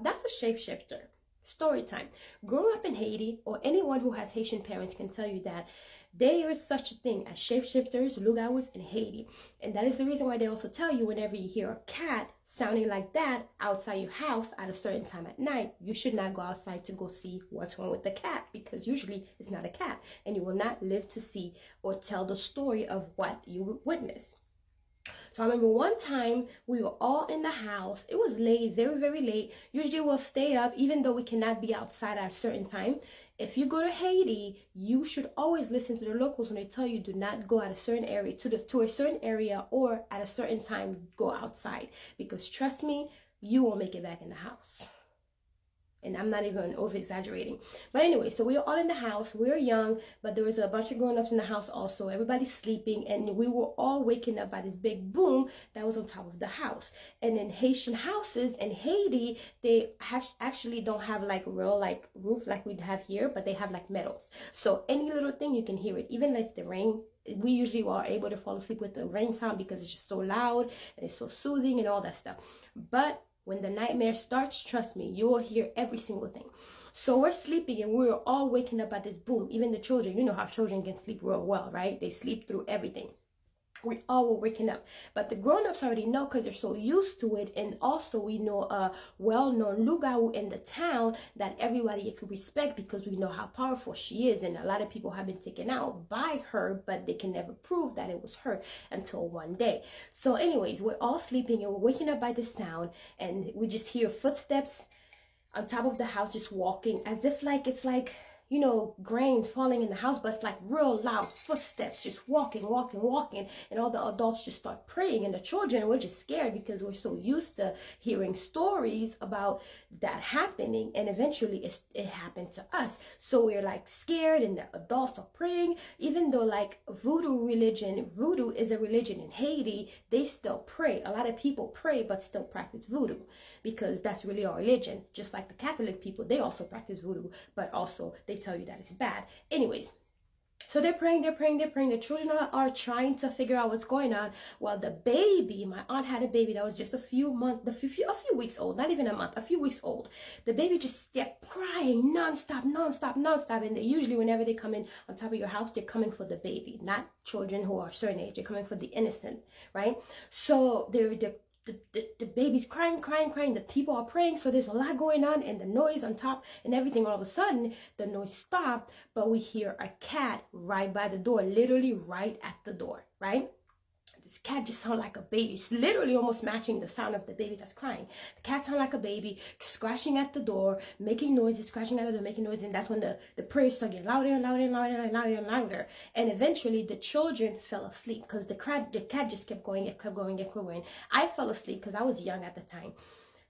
That's a shapeshifter. Story time. Growing up in Haiti, or anyone who has Haitian parents can tell you that there is such a thing as shapeshifters, lugauts in Haiti. And that is the reason why they also tell you whenever you hear a cat sounding like that outside your house at a certain time at night, you should not go outside to go see what's wrong with the cat, because usually it's not a cat and you will not live to see or tell the story of what you witnessed. So I remember one time we were all in the house. It was late, very, very late. Usually we'll stay up even though we cannot be outside at a certain time. If you go to Haiti, you should always listen to the locals when they tell you do not go at a certain area to a certain area, or at a certain time go outside, because trust me, you won't make it back in the house. And I'm not even over exaggerating. But anyway, so we were all in the house. We were young, but there was a bunch of grown-ups in the house also. Everybody's sleeping, and we were all waking up by this big boom that was on top of the house. And in Haitian houses in Haiti, they actually don't have like real like roof like we'd have here, but they have like metals. So any little thing you can hear it, even if the rain. We usually are able to fall asleep with the rain sound because it's just so loud and it's so soothing and all that stuff. But when the nightmare starts, trust me, you will hear every single thing. So we're sleeping and we're all waking up at this boom. Even the children, you know how children can sleep real well, right? They sleep through everything. We all were waking up, but the grown-ups already know because they're so used to it. And also we know a well-known lugau in the town that everybody could respect, because we know how powerful she is, and a lot of people have been taken out by her, but they can never prove that it was her until one day. So anyways, we're all sleeping and we're waking up by the sound, and we just hear footsteps on top of the house, just walking as if like it's like, you know, grains falling in the house, but it's like real loud footsteps, just walking, and all the adults just start praying, and the children were just scared because we're so used to hearing stories about that happening, and eventually it happened to us. So we're like scared, and the adults are praying, even though like voodoo is a religion in Haiti. They still pray. A lot of people pray but still practice voodoo, because that's really our religion. Just like the Catholic people, they also practice voodoo, but also they tell you that it's bad. Anyways, so they're praying. The children are trying to figure out what's going on. While the baby, my aunt had a baby that was just a few weeks old, not even a month, a few weeks old. The baby just kept crying nonstop. And they usually, whenever they come in on top of your house, they're coming for the baby, not children who are a certain age. They're coming for the innocent, right? So the baby's crying. The people are praying. So there's a lot going on, and the noise on top and everything. All of a sudden, the noise stopped, but we hear a cat right by the door, literally right at the door, right? This cat just sounded like a baby. It's literally almost matching the sound of the baby that's crying. The cat sounded like a baby, scratching at the door, making noises, scratching at the door, making noise. And that's when the prayers started getting louder and louder. And eventually the children fell asleep because the cat just kept going. I fell asleep because I was young at the time.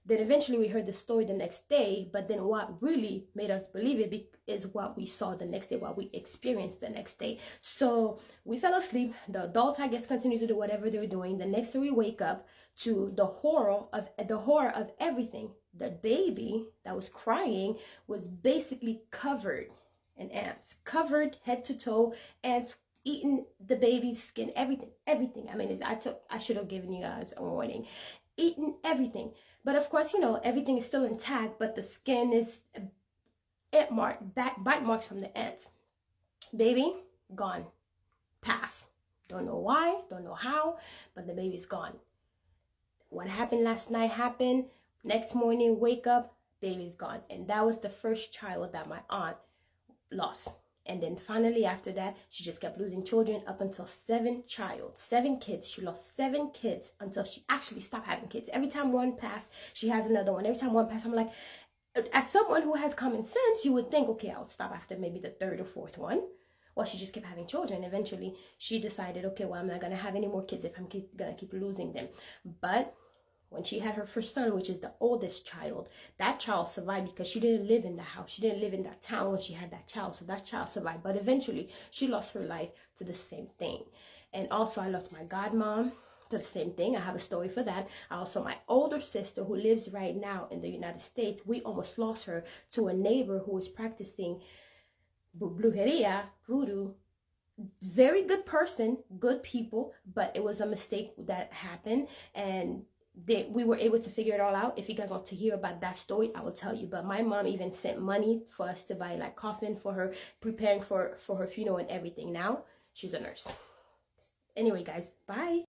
Then eventually we heard the story the next day, but then what really made us believe it is what we saw the next day, what we experienced the next day. So we fell asleep. The adults, I guess, continue to do whatever they're doing. The next day we wake up to the horror of everything. The baby that was crying was basically covered in ants, covered head to toe, ants eating the baby's skin, everything. I mean, I should have given you guys a warning. Eating everything. But of course, you know, everything is still intact, but the skin is bite marks from the ants. Baby, gone. Pass. Don't know why, don't know how, but the baby's gone. What happened last night happened. Next morning, wake up, baby's gone. And that was the first child that my aunt lost. And then finally after that, she just kept losing children up until 7 kids. She lost 7 kids until she actually stopped having kids. Every time one passed, she has another one. Every time one passed, I'm like, as someone who has common sense, you would think, okay, I would stop after maybe the 3rd or 4th one. Well, she just kept having children. Eventually, she decided, okay, well, I'm not going to have any more kids if I'm going to keep losing them. But when she had her first son, which is the oldest child, that child survived because she didn't live in the house. She didn't live in that town when she had that child. So that child survived. But eventually, she lost her life to the same thing. And also, I lost my godmom to the same thing. I have a story for that. Also, my older sister who lives right now in the United States, we almost lost her to a neighbor who was practicing brujeria, voodoo, very good person, good people, but it was a mistake that happened, and we were able to figure it all out. If you guys want to hear about that story, I will tell you. But my mom even sent money for us to buy like coffin for her, preparing for her funeral and everything. Now she's a nurse. Anyway, guys, bye.